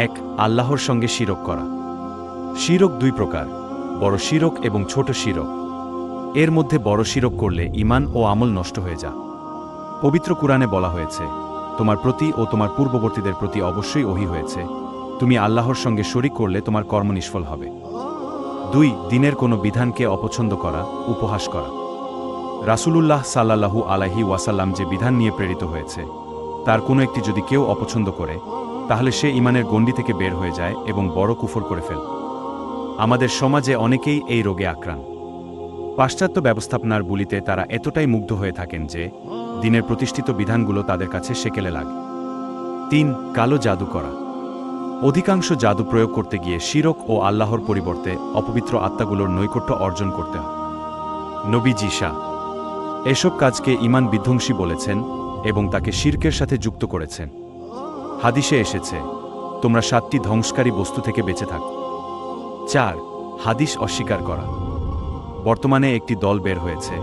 এক, আল্লাহর সঙ্গে শিরক করা। শিরক দুই প্রকার, বড় শিরক এবং ছোট শিরক। এর মধ্যে বড় শিরক করলে ঈমান ও আমল নষ্ট হয়ে যায়। পবিত্র কুরআনে বলা হয়েছে, তোমার প্রতি ও তোমার পূর্ববর্তীদের প্রতি অবশ্যই ওহী হয়েছে, তুমি আল্লাহর সঙ্গে শরিক করলে তোমার কর্ম নিষ্ফল হবে। দুই, দিনের কোনো বিধানকে অপছন্দ করা, উপহাস করা। রাসূলুল্লাহ সাল্লাল্লাহু আলাইহি ওয়াসাল্লাম যে বিধান নিয়ে প্রেরিত হয়েছে, তার কোনো একটি যদি কেউ অপছন্দ করে, তাহলে সে ঈমানের গণ্ডি থেকে বের হয়ে যায় এবং বড় কুফর করে ফেল। আমাদের সমাজে অনেকেই এই রোগে আক্রান্ত। পাশ্চাত্য ব্যবস্থাপনার বুলিতে তারা এতটাই মুগ্ধ হয়ে থাকেন যে দিনের প্রতিষ্ঠিত বিধানগুলো তাদের কাছে সেকেলে লাগে। তিন, কালো জাদু করা। অধিকাংশ জাদু প্রয়োগ করতে গিয়ে শিরক ও আল্লাহর পরিবর্তে অপবিত্র আত্মাগুলোর নৈকট্য অর্জন করতে হয়। নবী ঈসা এসব কাজকে ঈমান বিধ্বংসী বলেছেন এবং তাকে শিরকের সাথে যুক্ত করেছেন। হাদিসে এসেছে, তোমরা 7টি ধ্বংসকারী বস্তু থেকে বেঁচে থাকো। 4, হাদিস অস্বীকার করা। বর্তমানে একটি দল বের হয়েছে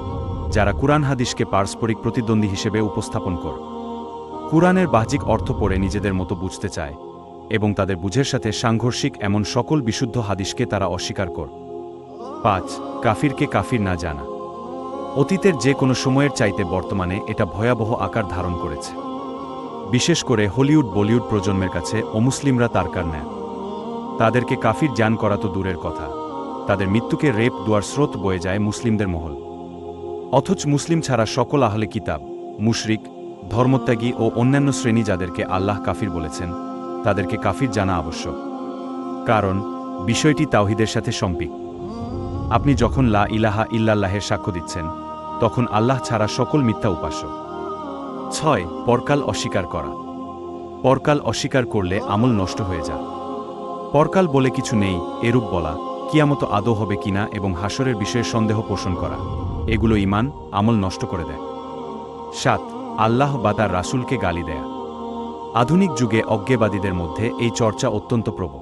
যারা কুরআন হাদিসকে পারস্পরিক প্রতিদ্বন্দ্বী হিসেবে উপস্থাপন করে। কুরআনের বাহ্যিক অর্থ পড়ে নিজেদের মতো বুঝতে চায় এবং তাদের বুঝের সাথে সাংঘর্ষিক এমন সকল বিশুদ্ধ হাদিসকে তারা অস্বীকার করে। 5, কাফিরকে কাফির না জানা। অতীতের যে কোনো সময়ের চাইতে বর্তমানে এটা ভয়াবহ আকার ধারণ করেছে। বিশেষ করে হলিউড বলিউড প্রজন্মের কাছে অমুসলিমরা তারকার নেয়। তাদেরকে কাফির জান করা তো দূরের কথা, তাদের মৃত্যুকে রেপ দুয়ার স্রোত বয়ে যায় মুসলিমদের মহল। অথচ মুসলিম ছাড়া সকল আহলে কিতাব, মুশরিক, ধর্মত্যাগী ও অন্যান্য শ্রেণী যাদেরকে আল্লাহ কাফির বলেছেন, তাদেরকে কাফির জানা আবশ্যক। কারণ বিষয়টি তাওহীদের সাথে সম্পৃক্ত। আপনি যখন লা ইলাহা ইল্লাল্লাহের সাক্ষ্য দিচ্ছেন, তখন আল্লাহ ছাড়া সকল মিথ্যা উপাস্য। 6, পরকাল অস্বীকার করা। পরকাল অস্বীকার করলে আমল নষ্ট হয়ে যায়। পরকাল বলে কিছু নেই এরূপ বলা, কিয়ামত আদৌ হবে কিনা এবং হাসরের বিষয়ে সন্দেহ পোষণ করা, এগুলো ঈমান, আমল নষ্ট করে দেয়। 7, আল্লাহ বা তার রাসূলকে গালি দেয়া। আধুনিক যুগে অজ্ঞেবাদীদের মধ্যে এই চর্চা অত্যন্ত প্রবল।